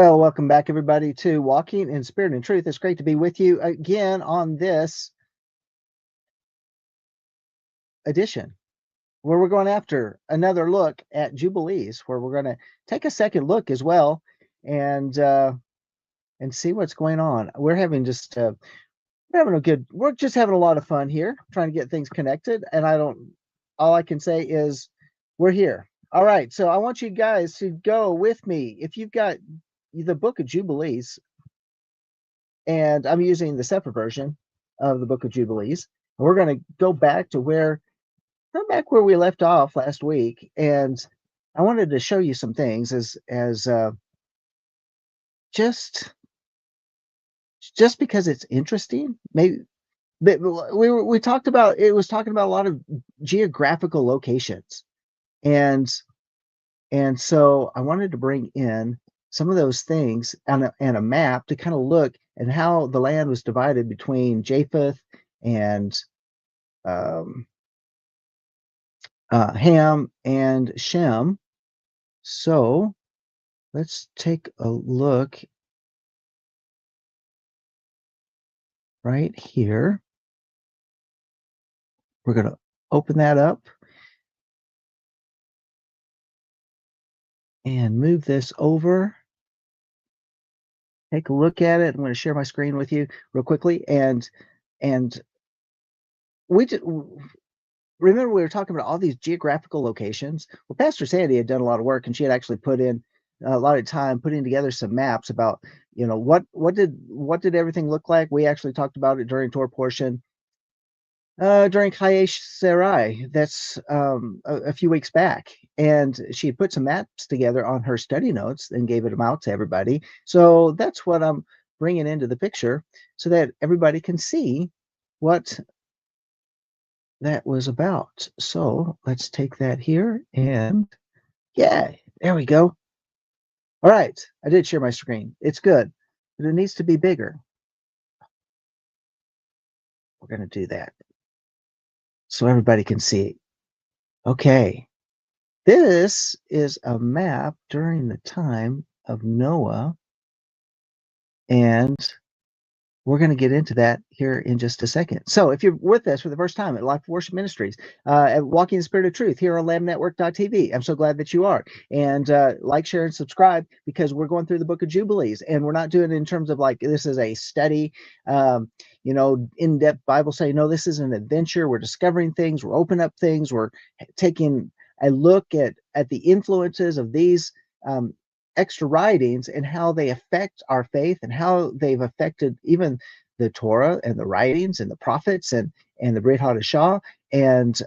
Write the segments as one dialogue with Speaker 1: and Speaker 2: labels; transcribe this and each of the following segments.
Speaker 1: Well, welcome back, everybody, to Walking in Spirit and Truth. It's great to be with you again on this edition where we're going after another look at Jubilees, where we're going to take a second look as well and see what's going on. We're just having a lot of fun here, trying to get things connected. And all I can say is we're here. All right. So I want you guys to go with me. If you've got the Book of Jubilees, and I'm using the separate version of the Book of Jubilees. We're going to go back where we left off last week, and I wanted to show you some things as just because it's interesting. Maybe we talked about it was talking about a lot of geographical locations, and so I wanted to bring in some of those things and a map to kind of look at how the land was divided between Japheth and Ham and Shem. So let's take a look right here. We're going to open that up and move this over. Take a look at it. I'm going to share my screen with you real quickly. And remember we were talking about all these geographical locations. Well, Pastor Sandy had done a lot of work, and she had actually put in a lot of time putting together some maps about, what did everything look like. We actually talked about it during Torah portion during Chayesh Sarai. That's a few weeks back, and she put some maps together on her study notes and gave them out to everybody. So that's what I'm bringing into the picture, so that everybody can see what that was about. So let's take that here, and yeah, there we go. All right, I did share my screen. It's good, but it needs to be bigger. We're going to do that so everybody can see. Okay, this is a map during the time of Noah, and we're going to get into that here in just a second. So if you're with us for the first time at Life Worship Ministries, at Walking in the Spirit of Truth here on LambNetwork.tv, I'm so glad that you are. And like, share, and subscribe, because we're going through the Book of Jubilees, and we're not doing it in terms of like this is a study, in-depth Bible study. No, this is an adventure. We're discovering things. We're opening up things. We're taking a look at the influences of these extra writings and how they affect our faith, and how they've affected even the Torah and the writings and the prophets and the Brit Hadashah, and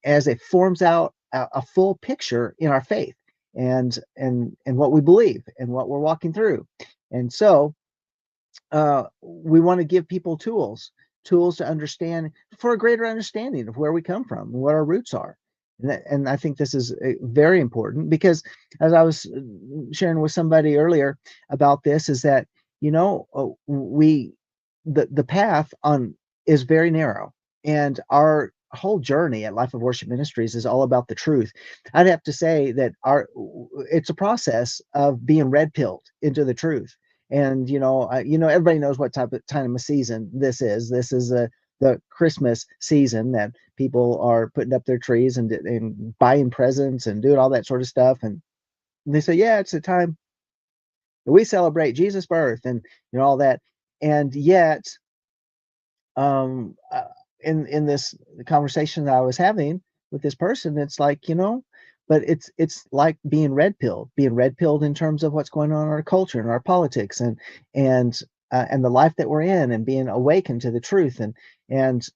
Speaker 1: as it forms out a full picture in our faith and what we believe and what we're walking through. And so we want to give people tools to understand, for a greater understanding of where we come from and what our roots are. And I think this is very important, because as I was sharing with somebody earlier about this, is that, the path is very narrow, and our whole journey at Life of Worship Ministries is all about the truth. I'd have to say that it's a process of being red pilled into the truth. And everybody knows what type of time of season this is. This is the Christmas season, that people are putting up their trees and buying presents and doing all that sort of stuff. And they say, yeah, it's a time that we celebrate Jesus' birth and all that. And yet, in this conversation that I was having with this person, it's like, but it's like being red pilled in terms of what's going on in our culture and our politics and the life that we're in, and being awakened to the truth, and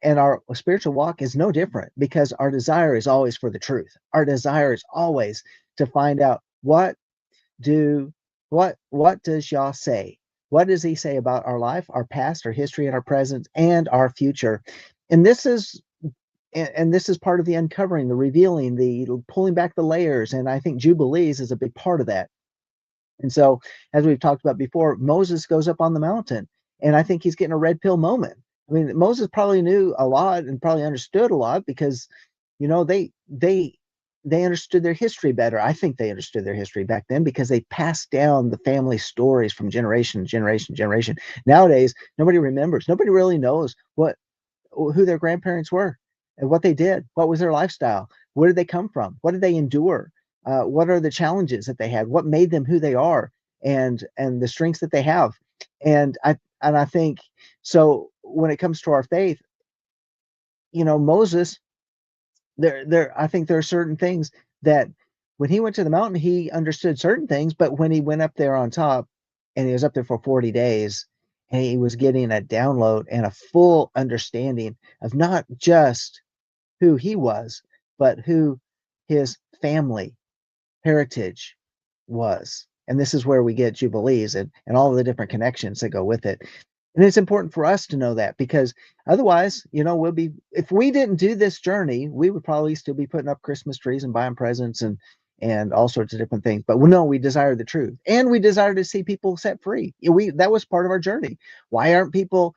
Speaker 1: our spiritual walk is no different, because our desire is always for the truth. Our desire is always to find out what does Yah say? What does he say about our life, our past, our history, and our present, and our future? And this is part of the uncovering, the revealing, the pulling back the layers. And I think Jubilees is a big part of that. And so, as we've talked about before, Moses goes up on the mountain, and I think he's getting a red pill moment. I mean, Moses probably knew a lot and probably understood a lot, because, they they understood their history better. I think they understood their history back then because they passed down the family stories from generation to generation to generation. Nowadays, nobody remembers. Nobody really knows who their grandparents were and what they did. What was their lifestyle? Where did they come from? What did they endure? What are the challenges that they had? What made them who they are, and the strengths that they have? And I think so. When it comes to our faith, Moses, I think there are certain things that when he went to the mountain, he understood certain things, but when he went up there on top and he was up there for 40 days and he was getting a download and a full understanding of not just who he was, but who his family heritage was. And this is where we get jubilees and all of the different connections that go with it. And it's important for us to know that because otherwise, if we didn't do this journey, we would probably still be putting up Christmas trees and buying presents and all sorts of different things. But no, we desire the truth and we desire to see people set free. That was part of our journey. Why aren't people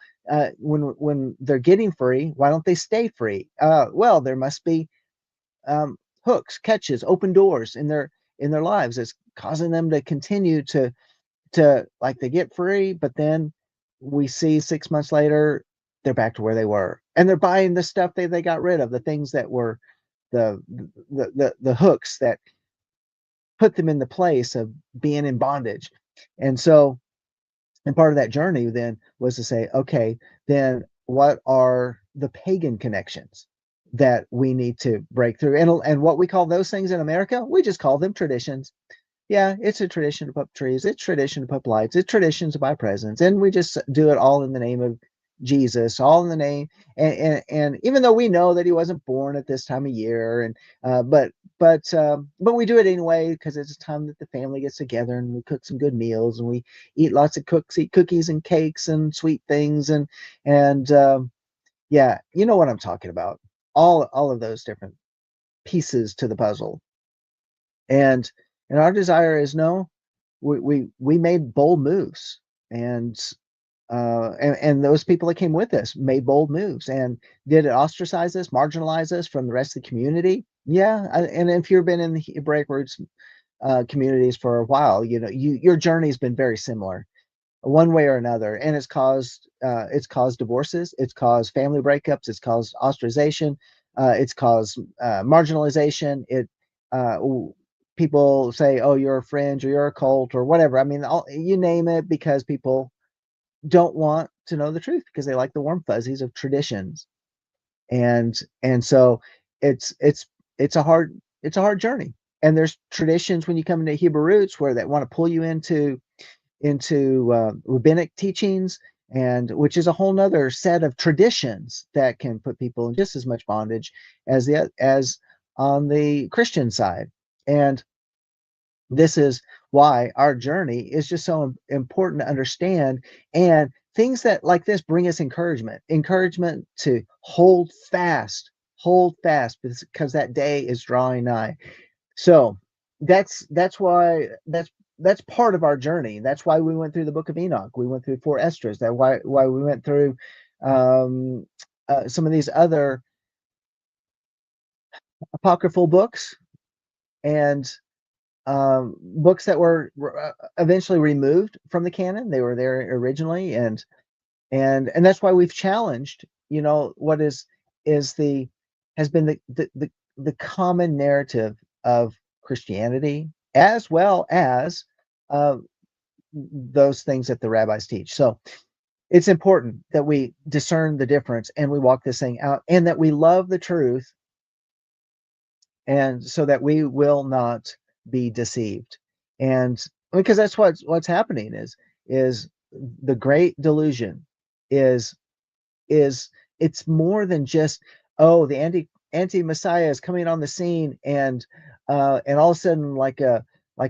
Speaker 1: when they're getting free, why don't they stay free? Well, there must be hooks, catches, open doors in their lives. It's causing them to continue to like they get free, but then we see 6 months later they're back to where they were, and they're buying the stuff they got rid of, the things that were the hooks that put them in the place of being in bondage. And so, and part of that journey then was to say, okay, then what are the pagan connections that we need to break through? And what we call those things in America, we just call them traditions. Yeah, it's a tradition to put up trees. It's tradition to put up lights. It's tradition to buy presents, and we just do it all in the name of Jesus, all in the name. And even though we know that he wasn't born at this time of year, and but we do it anyway because it's a time that the family gets together and we cook some good meals and we eat lots of eat cookies and cakes and sweet things and yeah, you know what I'm talking about. All of those different pieces to the puzzle. And and our desire is no, we made bold moves, and those people that came with us made bold moves. And did it ostracize us, marginalize us from the rest of the community? Yeah. And if you've been in the Hebraic roots communities for a while, your journey's been very similar one way or another, and it's caused divorces, it's caused family breakups, it's caused ostracization, it's caused marginalization. Uh, People say, "Oh, you're a fringe, or you're a cult, or whatever." I mean, you name it, because people don't want to know the truth because they like the warm fuzzies of traditions, and so it's it's a hard journey. And there's traditions when you come into Hebrew roots where they want to pull you into rabbinic teachings, and which is a whole nother set of traditions that can put people in just as much bondage as on the Christian side. And this is why our journey is just so important to understand. And things that like this bring us encouragement to hold fast because that day is drawing nigh. So that's why that's part of our journey. That's why we went through the book of Enoch. We went through four Esdras. That why we went through um, some of these other apocryphal books, and books that were eventually removed from the canon. They were there originally, and that's why we've challenged, what is the has been the common narrative of Christianity, as well as uh, those things that the rabbis teach. So it's important that we discern the difference and we walk this thing out, and that we love the truth, and so that we will not be deceived. And because that's what's happening is the great delusion is is it's more than just, oh, the anti-messiah is coming on the scene, and all of a sudden, like a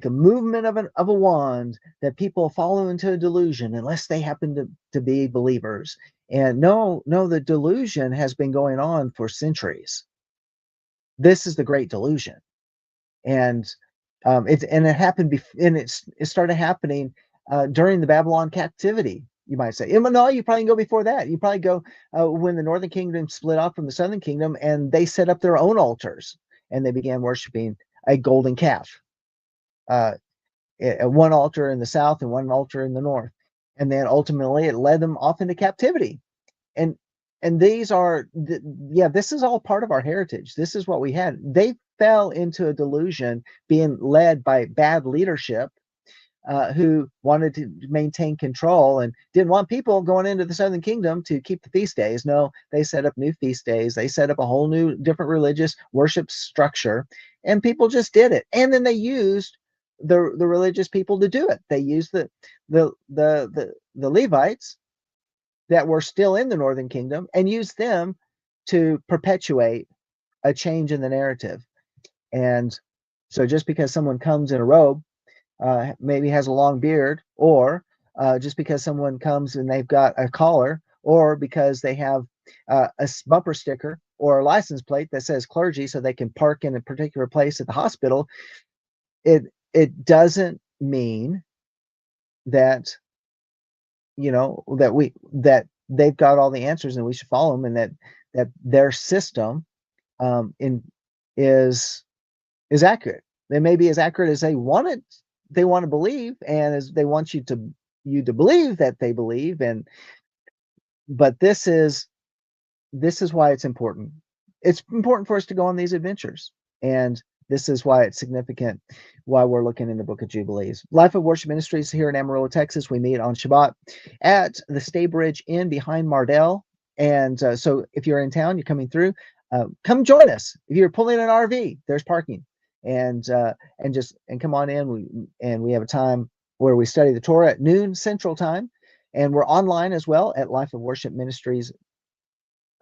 Speaker 1: movement of a wand, that people follow into a delusion unless they happen to be believers. And no, the delusion has been going on for centuries. This is the great delusion. And it happened and it started happening during the Babylon captivity, you might say. No, you probably go before that. You probably go when the northern kingdom split off from the southern kingdom, and they set up their own altars, and they began worshiping a golden calf. Uh, One altar in the south and one altar in the north, and then ultimately it led them off into captivity. And these are yeah, this is all part of our heritage. This is what we had. They fell into a delusion being led by bad leadership, who wanted to maintain control and didn't want people going into the southern kingdom to keep the feast days. No, they set up new feast days. They set up a whole new different religious worship structure, and people just did it. And then they used the religious people to do it. They used the Levites that were still in the northern kingdom and used them to perpetuate a change in the narrative. And so just because someone comes in a robe, maybe has a long beard, or just because someone comes and they've got a collar, or because they have a bumper sticker or a license plate that says clergy so they can park in a particular place at the hospital, it doesn't mean that, that they've got all the answers and we should follow them, and that their system in is accurate. They may be as accurate as they want to believe, and as they want you to believe that they believe. But this is why it's important. It's important for us to go on these adventures, and this is why it's significant, why we're looking in the book of Jubilees. Life of Worship Ministries here in Amarillo, Texas. We meet on Shabbat at the Staybridge Inn behind Mardell. And so if you're in town, you're coming through, come join us. If you're pulling an RV, there's parking. And come on in. We have a time where we study the Torah at noon Central Time, and we're online as well at Life of Worship Ministries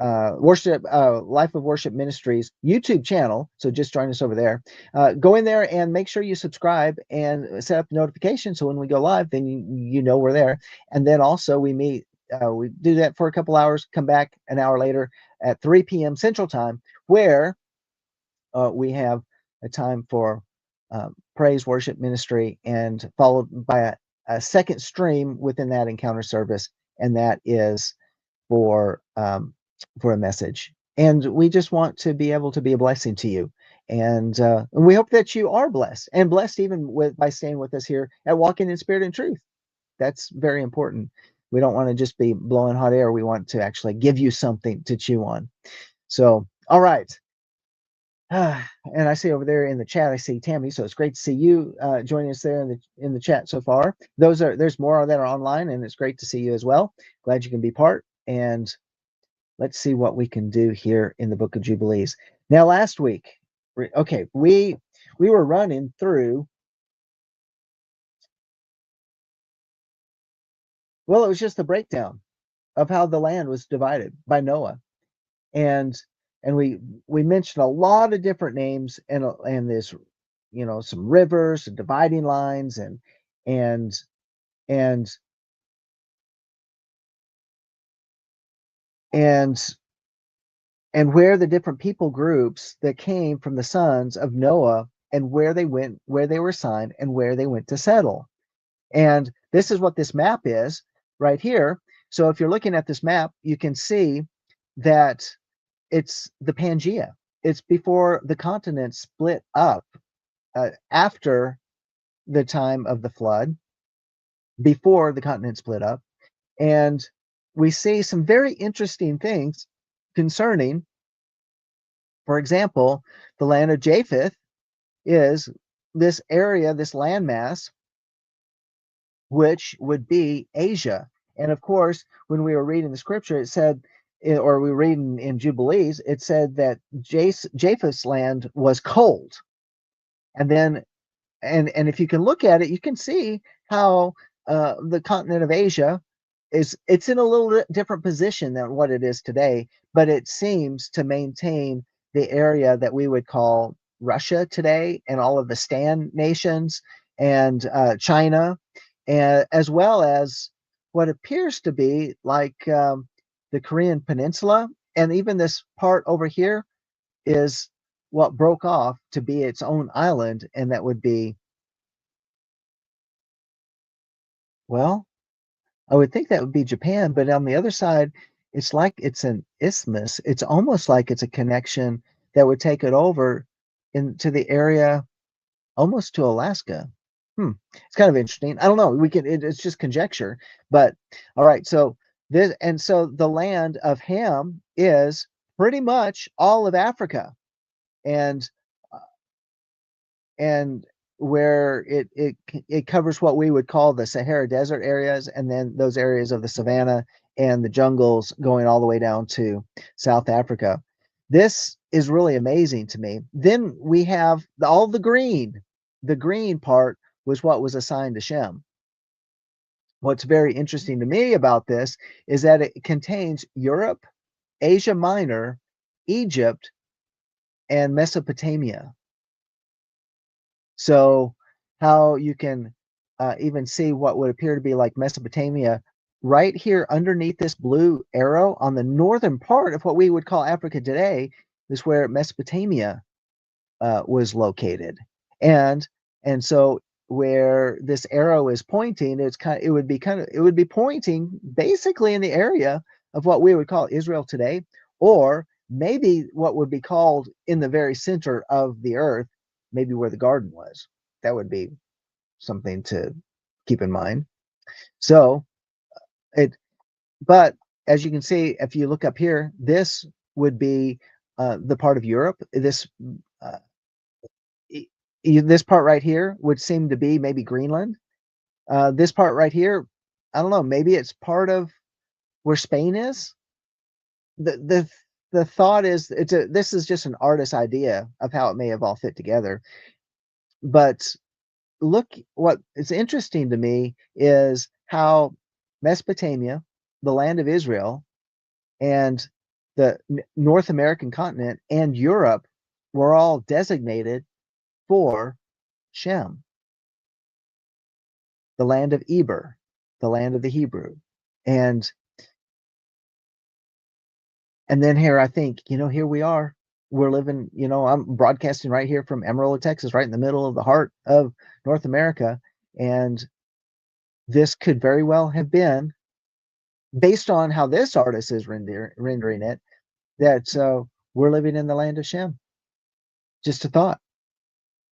Speaker 1: Life of Worship Ministries YouTube channel. So just join us over there. Go in there and make sure you subscribe and set up notifications so when we go live, then you know we're there. And then also we meet. We do that for a couple hours. Come back an hour later at 3 p.m. Central Time, where we have a time for praise, worship, ministry, and followed by a second stream within that encounter service, and that is for a message. And we just want to be able to be a blessing to you. And we hope that you are blessed, and blessed even by staying with us here at Walking in Spirit and Truth. That's very important. We don't want to just be blowing hot air. We want to actually give you something to chew on. So, all right. And I see over there in the chat, I see Tammy. So it's great to see you joining us there in the chat so far. There's more that are online, and it's great to see you as well. Glad you can be part. And let's see what we can do here in the book of Jubilees. Now, last week, okay, we were running through. Well, it was just a breakdown of how the land was divided by Noah, and we mentioned a lot of different names, and this, some rivers and dividing lines, and and where the different people groups that came from the sons of Noah, and where they went, where they were signed, and where they went to settle. And this is what this map is right here. So if you're looking at this map, you can see that it's the Pangea. It's before the continent split up, after the time of the flood, before the continent split up. And we see some very interesting things concerning, for example, the land of Japheth is this area, this landmass, which would be Asia. And of course, when we were reading the scripture, it said, or we were reading in Jubilees, it said that Japheth's land was cold. And then, and if you can look at it, you can see how the continent of Asia it's in a little different position than what it is today, but it seems to maintain the area that we would call Russia today, and all of the Stan nations, and China, and as well as what appears to be like the Korean Peninsula, and even this part over here is what broke off to be its own island, and that would be, well, I would think that would be Japan, but on the other side, it's like it's an isthmus. It's almost like it's a connection that would take it over into the area almost to Alaska. It's kind of interesting. I don't know. It's just conjecture, but all right. So the land of Ham is pretty much all of Africa, and and where it covers what we would call the Sahara Desert areas, and then those areas of the savannah and the jungles going all the way down to South Africa. This is really amazing to me. Then we have all the green. The green part was what was assigned to Shem. What's very interesting to me about this is that it contains Europe, Asia Minor, Egypt, and Mesopotamia. So how you can even see what would appear to be like Mesopotamia right here underneath this blue arrow on the northern part of what we would call Africa today is where Mesopotamia was located. And and so where this arrow is pointing, it would be pointing basically in the area of what we would call Israel today, or maybe what would be called in the very center of the earth, maybe where the garden was. That would be something to keep in mind. So it, but as you can see, if you look up here, this would be the part of Europe. Uh, this part right here would seem to be maybe Greenland. This part right here, I don't know, maybe it's part of where Spain is. The thought is this is just an artist's idea of how it may have all fit together. But look, what is interesting to me is how Mesopotamia, the land of Israel, and the North American continent and Europe were all designated for Shem, the land of Eber, the land of the Hebrew. And and then here I think, here we are. We're living, I'm broadcasting right here from Amarillo, Texas, right in the middle of the heart of North America. And this could very well have been, based on how this artist is rendering it, that we're living in the land of Shem. Just a thought.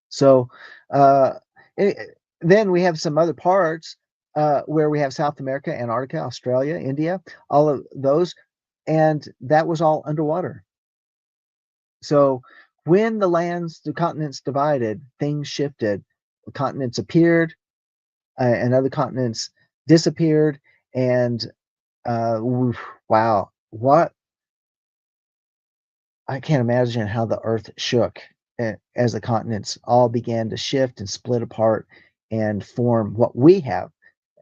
Speaker 1: So uh, then we have some other parts where we have South America, Antarctica, Australia, India, all of those, and that was all underwater. So when the continents divided, things shifted. The continents appeared, and other continents disappeared, and wow, what I can't imagine how the earth shook as the continents all began to shift and split apart and form what we have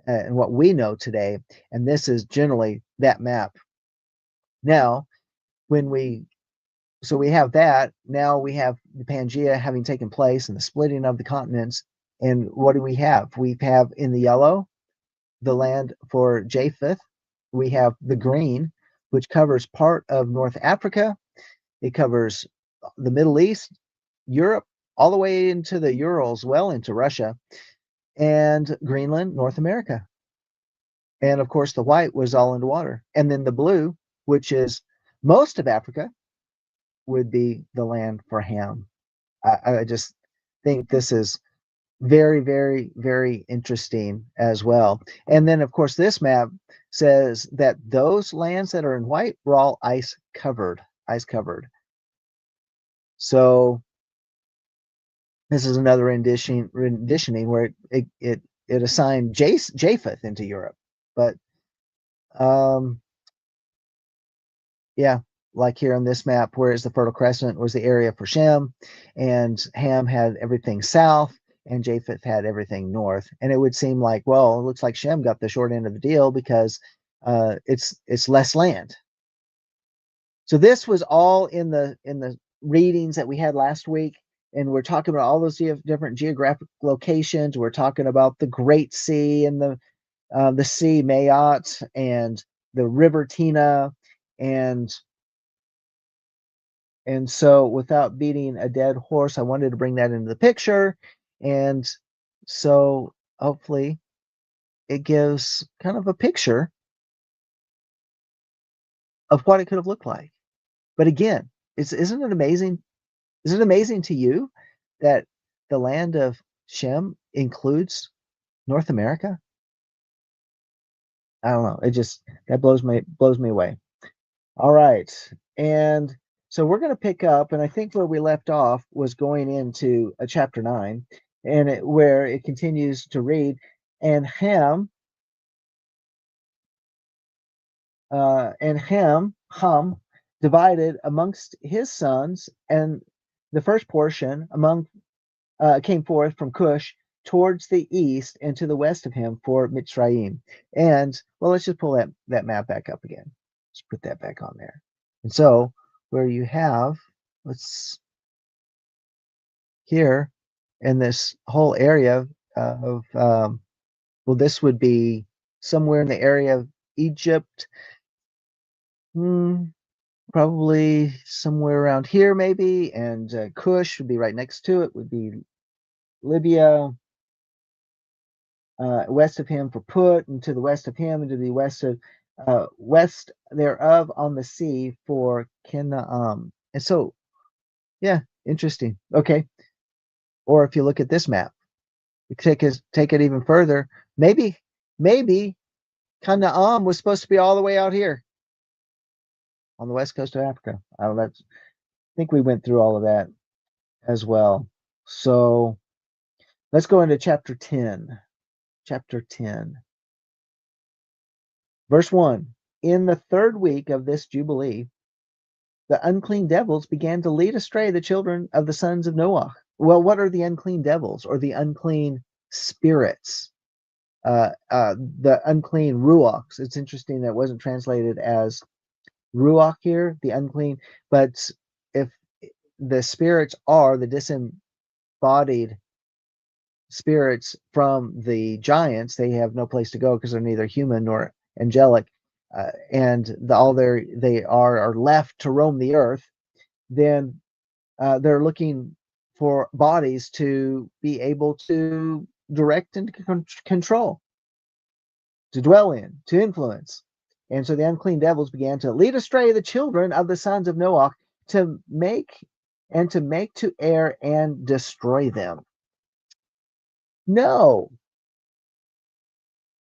Speaker 1: and what we know today. And this is generally that map. Now, when we so we have that, now we have the Pangea having taken place and the splitting of the continents. And what do we have? We have in the yellow the land for Japheth. We have the green, which covers part of North Africa. It covers the Middle East, Europe, all the way into the Urals, well into Russia, and Greenland, North America. And of course, the white was all underwater. And then the blue, which is most of Africa, would be the land for Ham. I just think this is very, very, very interesting as well. And then, of course, this map says that those lands that are in white were all ice covered, ice covered. So this is another renditioning where it assigned Japheth into Europe. But yeah, like here on this map, whereas the Fertile Crescent was the area for Shem, and Ham had everything south, and Japheth had everything north. And it would seem like, well, it looks like Shem got the short end of the deal because it's less land. So this was all in the readings that we had last week, and we're talking about all those different geographic locations. We're talking about the Great Sea and the Sea Mayotte and the River Tina, and so without beating a dead horse, I wanted to bring that into the picture, and so hopefully it gives kind of a picture of what it could have looked like. But again, isn't it amazing Is it amazing to you that the land of Shem includes North America? I don't know. It just that blows me away. All right. And so we're going to pick up, and I think where we left off was going into a chapter 9, and where it continues to read, and Ham divided amongst his sons, and the first portion among came forth from Cush towards the east and to the west of him for Mitzrayim. And well, let's just pull that map back up again. Let's put that back on there. And so where you have, let's here in this whole area of well, this would be somewhere in the area of Egypt, probably somewhere around here maybe, and Cush would be right next to it, would be Libya, west of him for Put, and to the west of him, and to the west thereof on the sea for Canaan. And so, yeah, interesting. Okay, or if you look at this map, you take it even further. Maybe Canaan was supposed to be all the way out here on the west coast of Africa. I think we went through all of that as well. So let's go into chapter 10. Chapter 10. Verse 1. In the third week of this Jubilee, the unclean devils began to lead astray the children of the sons of Noah. Well, what are the unclean devils or the unclean spirits? The unclean ruachs. It's interesting that it wasn't translated as ruach here, the unclean, but if the spirits are the disembodied spirits from the giants, they have no place to go because they're neither human nor angelic, and all they are left to roam the earth. Then they're looking for bodies to be able to direct and control, to dwell in, to influence. And so the unclean devils began to lead astray the children of the sons of Noah to make to err and destroy them. No.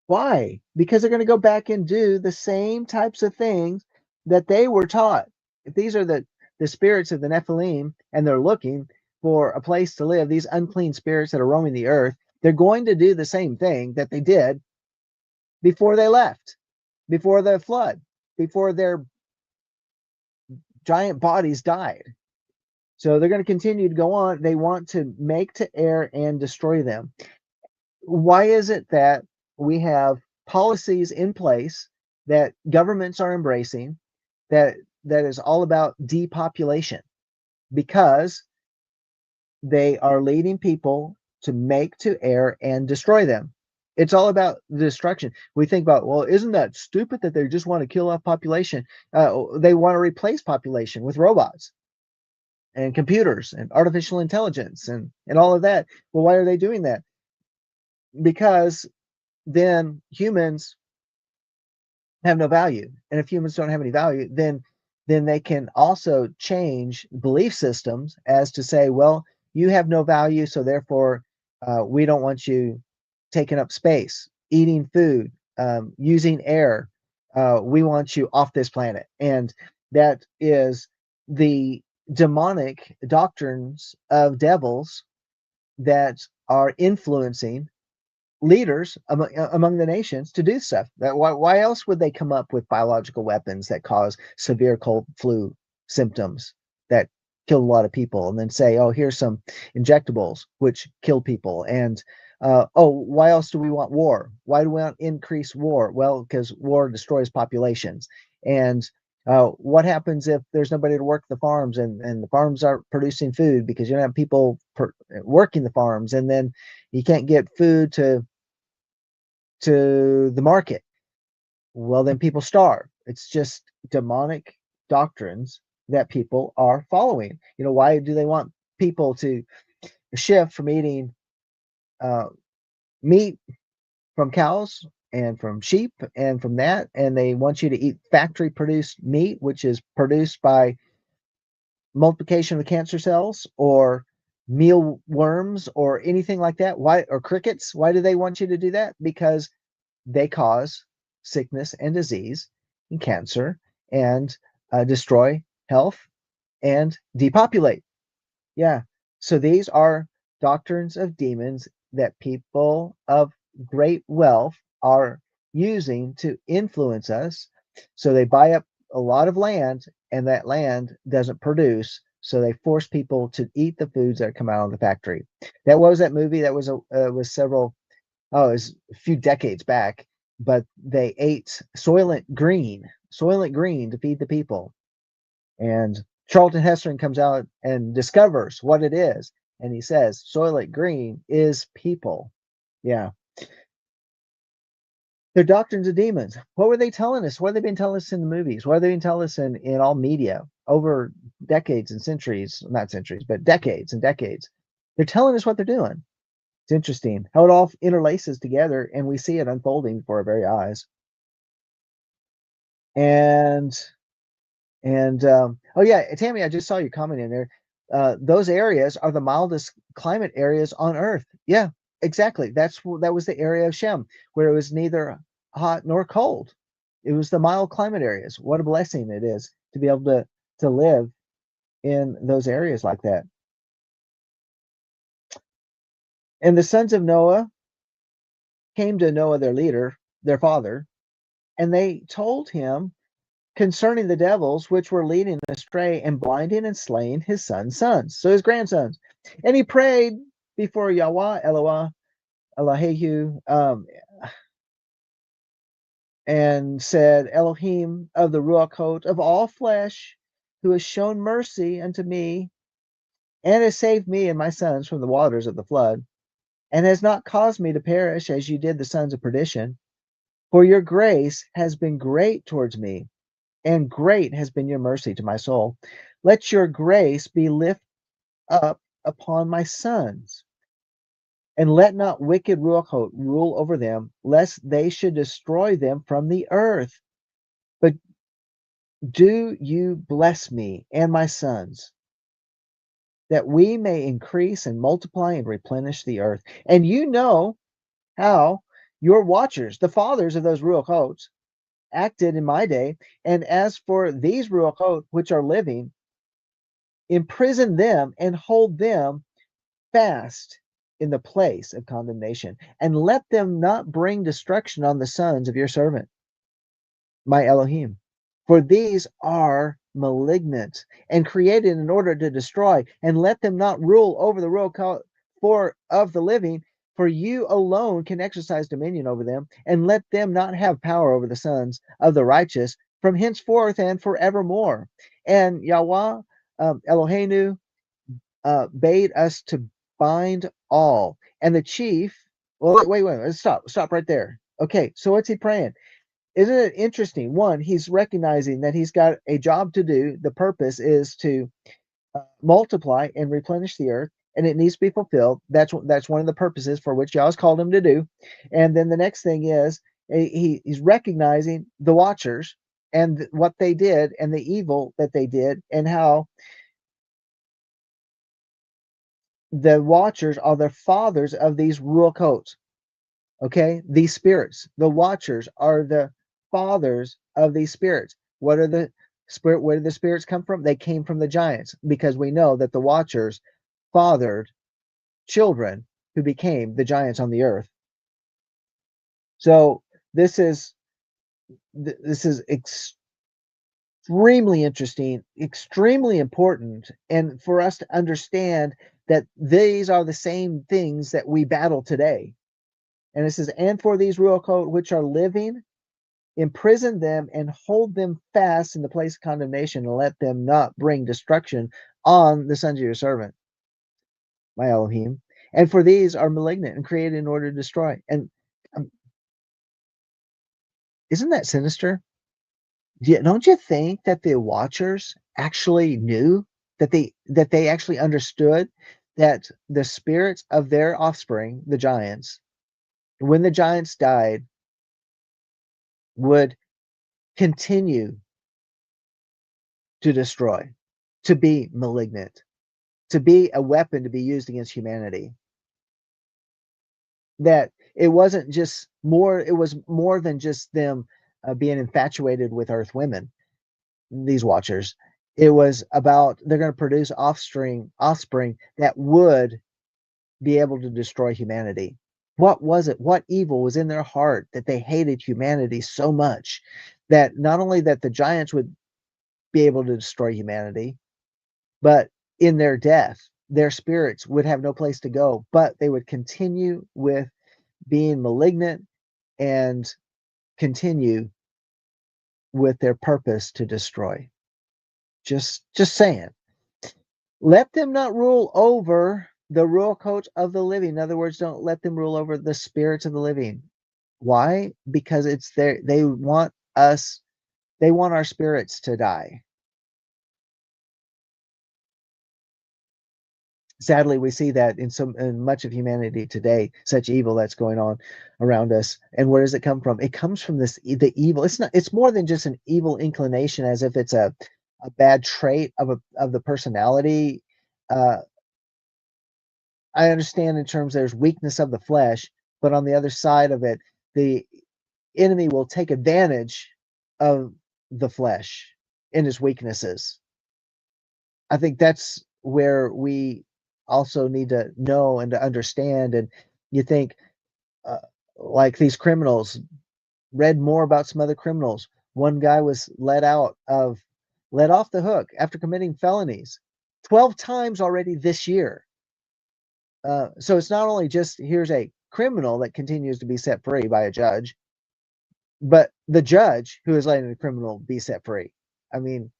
Speaker 1: Why? Because they're going to go back and do the same types of things that they were taught. If these are the spirits of the Nephilim and they're looking for a place to live, these unclean spirits that are roaming the earth, they're going to do the same thing that they did before they left, before the flood, before their giant bodies died. So they're going to continue to go on. They want to make to err and destroy them. Why is it that we have policies in place that governments are embracing that is all about depopulation? Because they are leading people to make to err and destroy them. It's all about destruction. We think about, well, isn't that stupid that they just want to kill off population? They want to replace population with robots and computers and artificial intelligence and all of that. Well, why are they doing that? Because then humans have no value. And if humans don't have any value, then they can also change belief systems as to say, well, you have no value, so therefore we don't want you taking up space, eating food, using air. We want you off this planet. And that is the demonic doctrines of devils that are influencing leaders among the nations to do stuff. Why else would they come up with biological weapons that cause severe cold flu symptoms that kill a lot of people, and then say, oh, here's some injectables which kill people? And why else do we want war? Why do we want increased war? Well, because war destroys populations. And what happens if there's nobody to work the farms, and the farms aren't producing food because you don't have people working the farms, and then you can't get food to the market? Well, then people starve. It's just demonic doctrines that people are following. Why do they want people to shift from eating meat from cows and from sheep and from that, and they want you to eat factory produced meat, which is produced by multiplication of cancer cells or mealworms or anything like that? Why, or crickets? Why do they want you to do that? Because they cause sickness and disease and cancer and destroy health and depopulate. Yeah. So these are doctrines of demons that people of great wealth are using to influence us. So they buy up a lot of land and that land doesn't produce. So they force people to eat the foods that come out of the factory. That was that movie that was several, oh, it was a few decades back, but they ate Soylent Green to feed the people. And Charlton Heston comes out and discovers what it is. And he says, Soylent Green is people. Yeah. They're doctrines of demons. What were they telling us? What have they been telling us in the movies? What have they been telling us in all media over decades and centuries? Not centuries, but decades and decades. They're telling us what they're doing. It's interesting how it all interlaces together and we see it unfolding before our very eyes. And oh yeah, Tammy, I just saw your comment in there. Those areas are the mildest climate areas on Earth. Yeah, exactly. That was the area of Shem, where it was neither hot nor cold. It was the mild climate areas. What a blessing it is to be able to live in those areas like that. And the sons of Noah came to Noah, their leader, their father, and they told him concerning the devils which were leading astray and blinding and slaying his son's sons, so his grandsons. And he prayed before Yahweh, Elohehu, and said, Elohim of the Ruachot of all flesh, who has shown mercy unto me, and has saved me and my sons from the waters of the flood, and has not caused me to perish as you did the sons of perdition. For your grace has been great towards me, and great has been your mercy to my soul. Let your grace be lifted up upon my sons, and let not wicked Ruachot rule over them, lest they should destroy them from the earth. But do you bless me and my sons, that we may increase and multiply and replenish the earth. And you know how your watchers, the fathers of those Ruachots, acted in my day. And as for these Ruachot which are living, imprison them and hold them fast in the place of condemnation, and let them not bring destruction on the sons of your servant, my Elohim. For these are malignant and created in order to destroy, and let them not rule over the Ruach for of the living, for you alone can exercise dominion over them, and let them not have power over the sons of the righteous from henceforth and forevermore. And Yahweh Eloheinu bade us to bind all. And the chief, well, wait, let's stop right there. Okay, so what's he praying? Isn't it interesting? One, he's recognizing that he's got a job to do. The purpose is to multiply and replenish the earth, and it needs to be fulfilled. That's one of the purposes for which Yahweh's called him to do. And then the next thing is he's recognizing the watchers and what they did and the evil that they did, and how the watchers are the fathers of these ruachot. Okay, these spirits, the watchers are the fathers of these spirits. What are the spirit? Where did the spirits come from? They came from the giants, because we know that the watchers fathered children who became the giants on the earth. So this is extremely interesting, extremely important, and for us to understand that these are the same things that we battle today. And it says, and for these Ruachot which are living, imprison them and hold them fast in the place of condemnation, and let them not bring destruction on the sons of your servant, my Elohim. And for these are malignant and created in order to destroy. And um, isn't that sinister? Don't you think that the watchers actually knew, that they actually understood that the spirits of their offspring, the giants, when the giants died, would continue to destroy? to be malignant, to be a weapon to be used against humanity. That it was more than just them being infatuated with Earth women, these watchers. It was about they're going to produce offspring that would be able to destroy humanity. What was it? What evil was in their heart that they hated humanity so much that not only that the giants would be able to destroy humanity, but in their death, their spirits would have no place to go, but they would continue with being malignant and continue with their purpose to destroy. Just saying. Let them not rule over the rule coach of the living. In other words, don't let them rule over the spirits of the living. Why? Because it's their they want our spirits to die. Sadly, we see that in much of humanity today, such evil that's going on around us. And where does it come from? It comes from the evil. It's more than just an evil inclination, as if it's a bad trait of the personality. Uh, I understand in terms there's weakness of the flesh, but on the other side of it, the enemy will take advantage of the flesh in its weaknesses. I think that's where we also need to know and to understand. And you think, uh, like these criminals, read more about some other criminals. One guy was let off the hook after committing felonies 12 times already this year. So it's not only just here's a criminal that continues to be set free by a judge, but the judge who is letting the criminal be set free. I mean,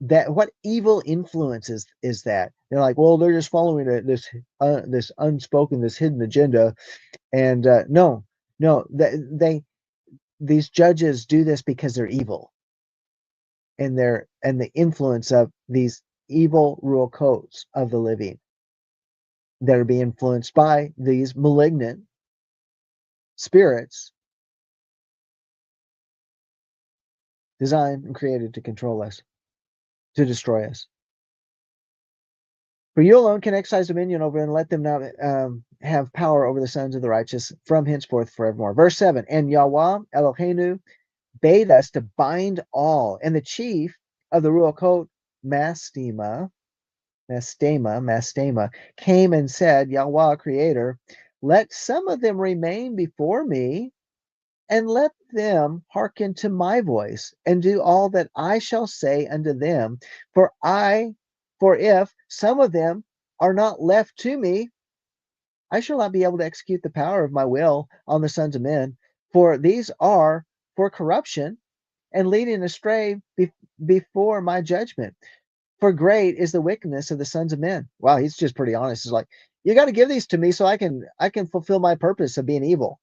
Speaker 1: that what evil influence is that? They're like, well, they're just following this unspoken, this hidden agenda, and no, these judges do this because they're evil, and the influence of these evil rule codes of the living that are being influenced by these malignant spirits designed and created to control us, to destroy us. For you alone can exercise dominion over and let them not have power over the sons of the righteous from henceforth forevermore. Verse 7, and Yahweh Eloheinu bade us to bind all, and the chief of the Ruachot, Mastema, came and said, Yahweh, Creator, let some of them remain before me, and let them hearken to my voice, and do all that I shall say unto them. For if some of them are not left to me, I shall not be able to execute the power of my will on the sons of men. For these are for corruption and leading astray before my judgment. For great is the wickedness of the sons of men. Wow, he's just pretty honest. He's like, you got to give these to me so I can fulfill my purpose of being evil.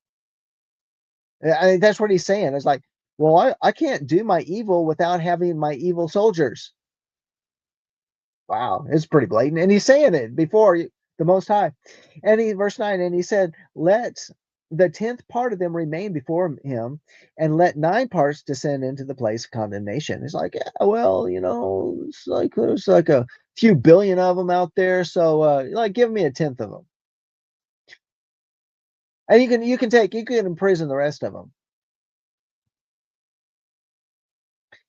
Speaker 1: I mean, that's what he's saying. It's like, well, I can't do my evil without having my evil soldiers. Wow, it's pretty blatant. And he's saying it before the Most High. And verse 9, and he said, let the 10th part of them remain before him, and let 9 parts descend into the place of condemnation. It's like, yeah, well, there's like a few billion of them out there. So like give me a tenth of them. And you can imprison the rest of them.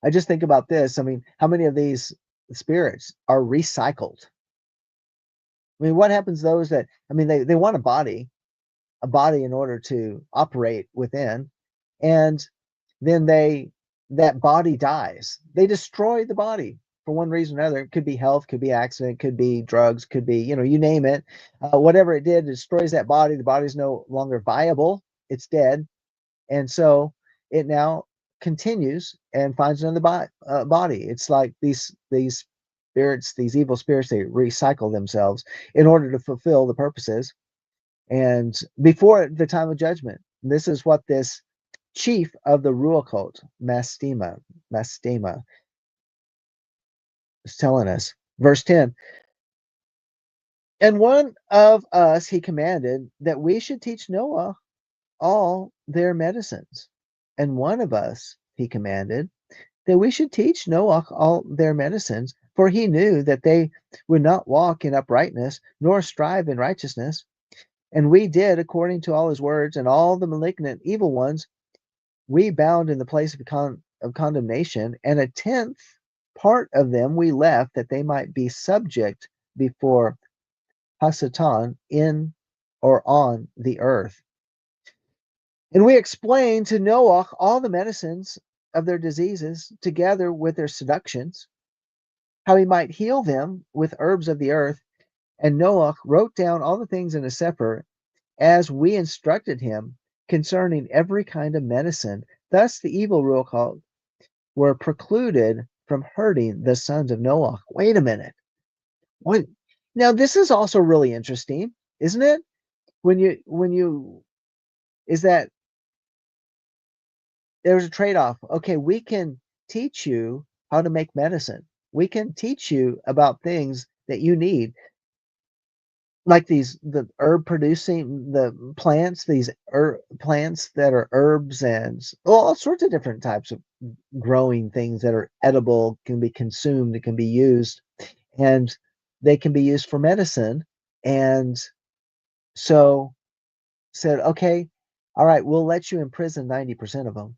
Speaker 1: I just think about this. I mean, how many of these spirits are recycled? I mean, what happens to those that, I mean, they want a body in order to operate within, and then that body dies. They destroy the body for one reason or another. It could be health, could be accident, could be drugs, could be, you name it. Whatever it did, it destroys that body. The body's no longer viable. It's dead. And so it now continues and finds another body. It's like these spirits, these evil spirits, they recycle themselves in order to fulfill the purposes. And before the time of judgment, this is what this chief of the Ruachot, Mastema, is telling us. Verse 10, and one of us he commanded that we should teach Noah all their medicines. And one of us he commanded that we should teach Noah all their medicines For he knew that they would not walk in uprightness, nor strive in righteousness. And we did according to all his words, and all the malignant evil ones we bound in the place of condemnation, and a tenth part of them we left that they might be subject before Hasatan in or on the earth. And we explained to Noah all the medicines of their diseases, together with their seductions, how he might heal them with herbs of the earth. And Noah wrote down all the things in a sefer, as we instructed him, concerning every kind of medicine. Thus the evil Ruach were precluded from hurting the sons of Noah. Wait a minute. What? Now this is also really interesting, isn't it? When you is that there's a trade-off. Okay, we can teach you how to make medicine. We can teach you about things that you need, like the herb producing the plants, these plants that are herbs and all sorts of different types of growing things that are edible, can be consumed, it can be used, and they can be used for medicine. And so said, okay, all right, we'll let you imprison 90% of them.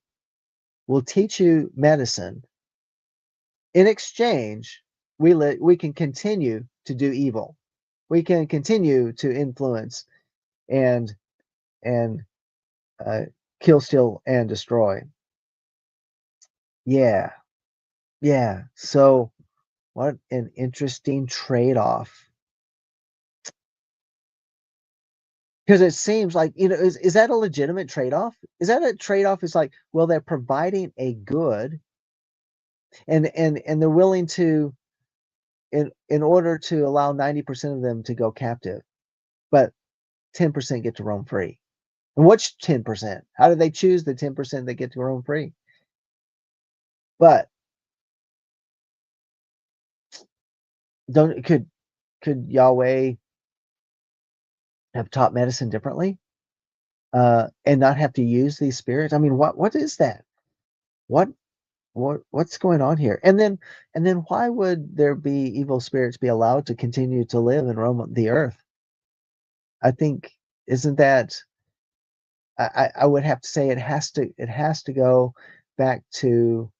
Speaker 1: We'll teach you medicine. In exchange, we can continue to do evil. We can continue to influence and and uh, kill, steal, and destroy. Yeah, yeah. So what an interesting trade-off. Because it seems like, is that a legitimate trade-off? Is that a trade-off? Is like, well, they're providing a good, and they're willing to, in order to allow 90% of them to go captive, but 10% get to roam free. And what's 10%? How do they choose the 10% that get to roam free? But don't could Yahweh have taught medicine differently, and not have to use these spirits? I mean, what is that? What what's going on here? And then why would there be evil spirits be allowed to continue to live and roam the earth? I think, isn't that, I would have to say it has to go back to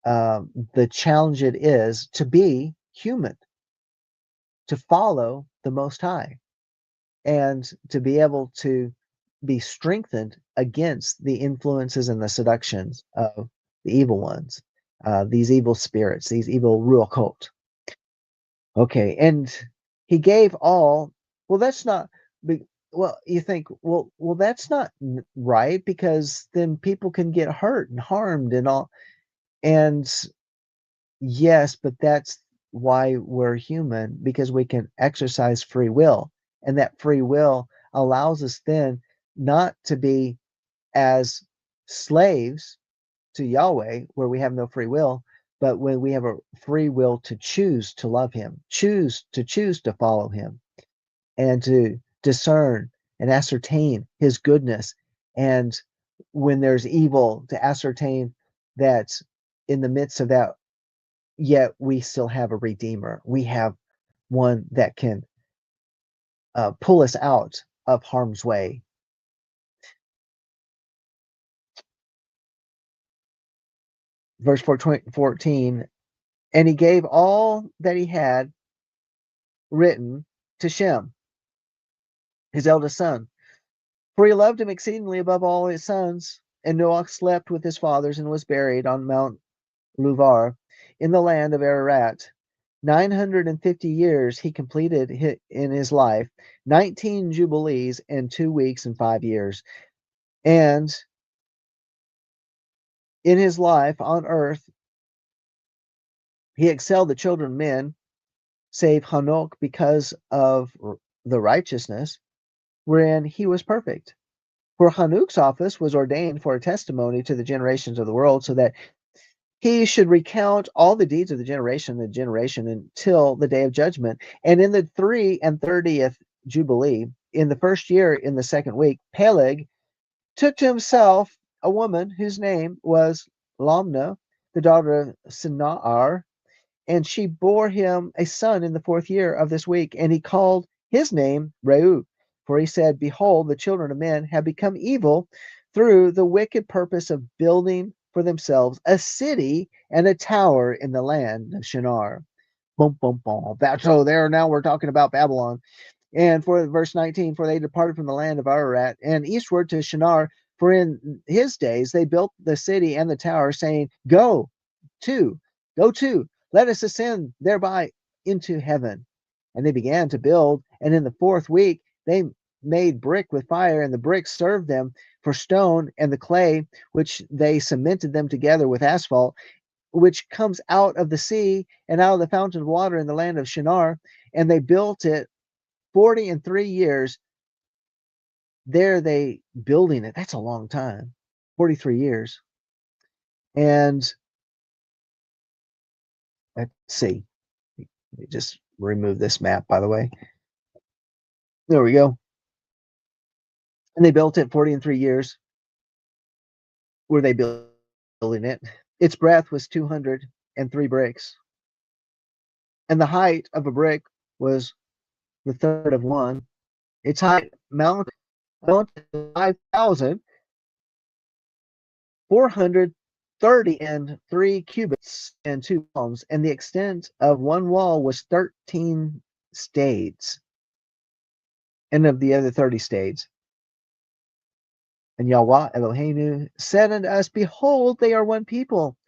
Speaker 1: the challenge it is to be human, to follow the Most High, and to be able to be strengthened against the influences and the seductions of the evil ones, these evil spirits, these evil ruachot. Okay, and he gave all. Well, that's not. Well, you think, well, that's not right, because then people can get hurt and harmed and all. And yes, but that's why we're human, because we can exercise free will. And that free will allows us then not to be as slaves to Yahweh, where we have no free will, but when we have a free will to choose to love him, choose to follow him, and to discern and ascertain his goodness. And when there's evil, to ascertain that in the midst of that, yet we still have a redeemer. We have one that can pull us out of harm's way. Verse 14, and he gave all that he had written to Shem, his eldest son, for he loved him exceedingly above all his sons. And Noah slept with his fathers and was buried on Mount Luvar in the land of Ararat. 950 years he completed in his life, 19 jubilees in 2 weeks and 5 years. And in his life on earth, he excelled the children of men, save Hanok, because of the righteousness wherein he was perfect. For Hanuk's office was ordained for a testimony to the generations of the world, so that he should recount all the deeds of the generation until the day of judgment. And in the 33rd Jubilee, in the first year, in the second week, Peleg took to himself a woman whose name was Lamna, the daughter of Sinnar, and she bore him a son in the 4th year of this week, and he called his name Reu, for he said, Behold, the children of men have become evil through the wicked purpose of building for themselves a city and a tower in the land of Shinar. Boom, boom, boom. So there now we're talking about Babylon. And for verse 19, for they departed from the land of Ararat and eastward to Shinar, for in his days they built the city and the tower, saying, to, go to, let us ascend thereby into heaven. And they began to build, and in the 4th week they made brick with fire, and the bricks served them for stone, and the clay, which they cemented them together with asphalt, which comes out of the sea and out of the fountain of water in the land of Shinar. And they built it 40 and 3 years. There they building it. That's a long time. 43 years. And let's see. Let me just remove this map, by the way. There we go. And they built it 40 and 3 years. Were they building it? Its breadth was 203 bricks. And the height of a brick was the third of one. Its height mounted 5,430 cubits and 2 palms, and the extent of one wall was 13 stades, and of the other 30 stades. And Yahweh Eloheinu said unto us, Behold, they are one people.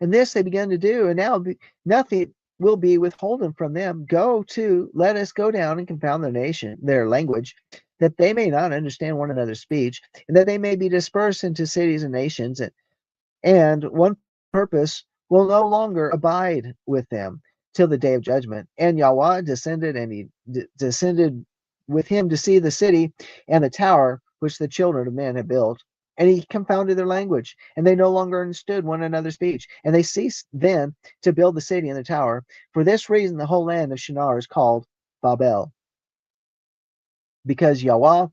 Speaker 1: And this they began to do, and now nothing will be withholden from them. Let us go down and confound their nation, their language, that they may not understand one another's speech, and that they may be dispersed into cities and nations, and one purpose will no longer abide with them till the day of judgment. And Yahweh descended, and he descended with him to see the city and the tower which the children of men had built. And he confounded their language, and they no longer understood one another's speech. And they ceased then to build the city and the tower. For this reason, the whole land of Shinar is called Babel, because Yahweh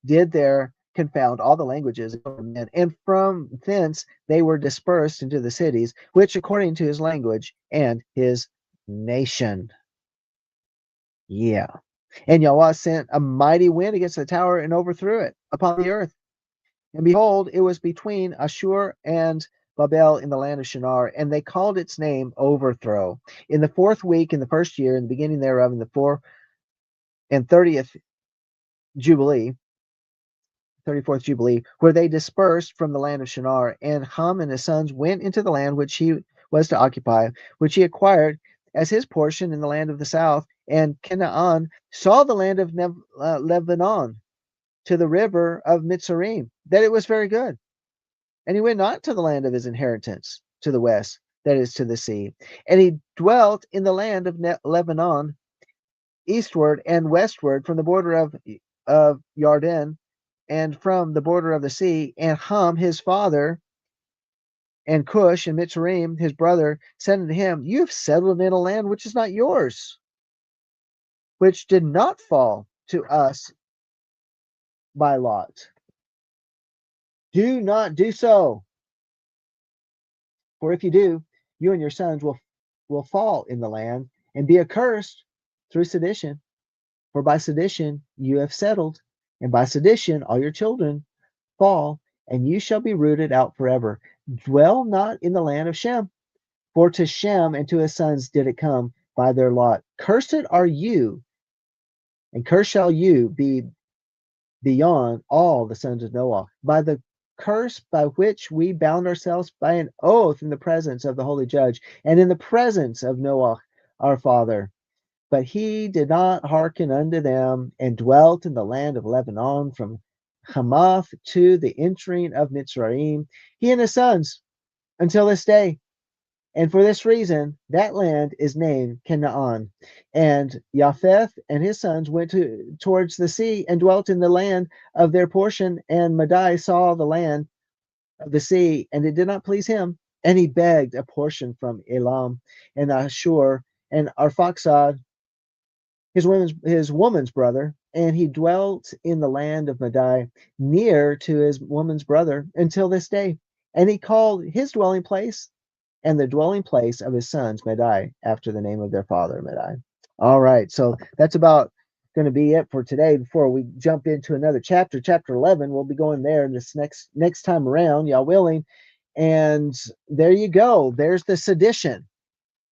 Speaker 1: did there confound all the languages of men, and from thence they were dispersed into the cities, which according to his language and his nation. Yeah. And Yahweh sent a mighty wind against the tower and overthrew it upon the earth. And behold, it was between Ashur and Babel in the land of Shinar, and they called its name Overthrow. In the 4th week, in the 1st year, in the beginning thereof, in the 34th Jubilee, where they dispersed from the land of Shinar, and Ham and his sons went into the land which he was to occupy, which he acquired as his portion in the land of the south. And Canaan saw the land of Lebanon to the river of Mitzrayim, that it was very good. And he went not to the land of his inheritance to the west, that is to the sea. And he dwelt in the land of Lebanon, eastward and westward from the border of Jordan, and from the border of the sea. And Ham, his father, and Cush and Mitzrayim, his brother, said unto him, You have settled in a land which is not yours, which did not fall to us by lot. Do not do so. For if you do, you and your sons will fall in the land and be accursed through sedition. For by sedition you have settled, and by sedition all your children fall, and you shall be rooted out forever. Dwell not in the land of Shem, for to Shem and to his sons did it come by their lot. Cursed are you, and cursed shall you be beyond all the sons of Noah, by the curse by which we bound ourselves by an oath in the presence of the holy judge, and in the presence of Noah our father. But he did not hearken unto them, and dwelt in the land of Lebanon from Hamath to the entering of Mitzrayim, he and his sons, until this day. And for this reason, that land is named Canaan. And Japheth and his sons went towards the sea and dwelt in the land of their portion. And Madai saw the land of the sea, and it did not please him. And he begged a portion from Elam and Ashur and Arphaxad, his woman's brother. And he dwelt in the land of Madai, near to his woman's brother, until this day. And he called his dwelling place and the dwelling place of his sons may die after the name of their father may die. All right, so that's about going to be it for today. Before we jump into another chapter, chapter 11, we'll be going there this next time around, y'all willing. And there you go. There's the sedition.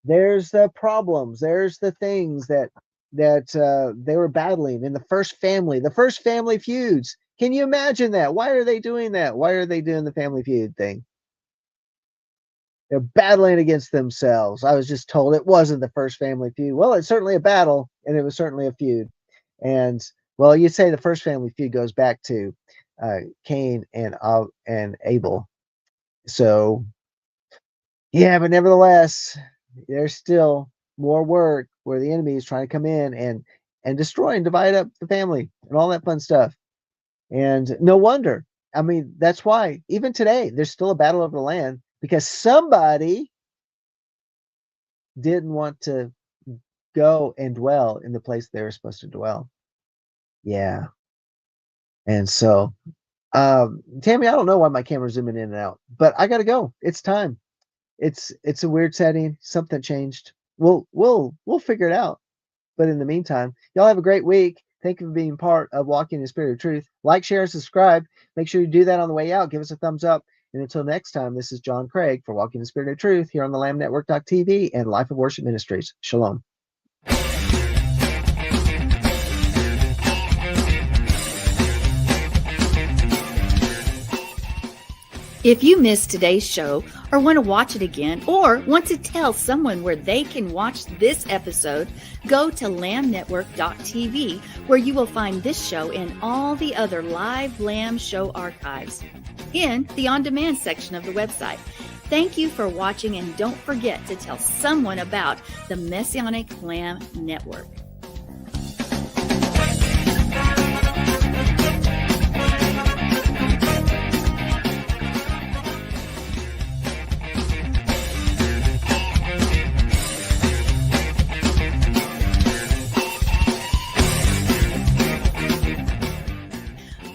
Speaker 1: There's the problems. There's the things that they were battling in the first family feuds. Can you imagine that? Why are they doing that? Why are they doing the family feud thing? They're battling against themselves. I was just told it wasn't the first family feud. Well, it's certainly a battle, and it was certainly a feud. And well, you'd say the first family feud goes back to Cain and Abel. So yeah, but nevertheless, there's still more work where the enemy is trying to come in and destroy and divide up the family and all that fun stuff. And no wonder. I mean, that's why even today there's still a battle over the land, because somebody didn't want to go and dwell in the place they were supposed to dwell. Yeah. And so, Tammy, I don't know why my camera's zooming in and out, but I gotta go. It's time. It's a weird setting. Something changed. We'll figure it out. But in the meantime, y'all have a great week. Thank you for being part of Walking in the Spirit of Truth. Like, share, and subscribe. Make sure you do that on the way out. Give us a thumbs up. And until next time, this is John Craig for Walking in the Spirit of Truth here on the LambNetwork.tv and Life of Worship Ministries. Shalom.
Speaker 2: If you missed today's show or want to watch it again or want to tell someone where they can watch this episode, go to LambNetwork.tv, where you will find this show and all the other live Lamb show archives in the on-demand section of the website. Thank you for watching, and don't forget to tell someone about the Messianic Lamb Network.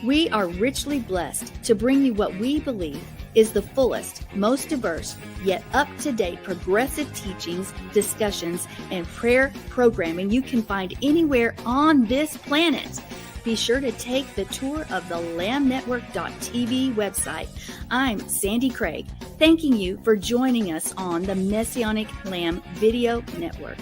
Speaker 2: We are richly blessed to bring you what we believe is the fullest, most diverse, yet up-to-date progressive teachings, discussions, and prayer programming you can find anywhere on this planet. Be sure to take the tour of the LambNetwork.tv website. I'm Sandi Craig, thanking you for joining us on the Messianic Lamb Video Network.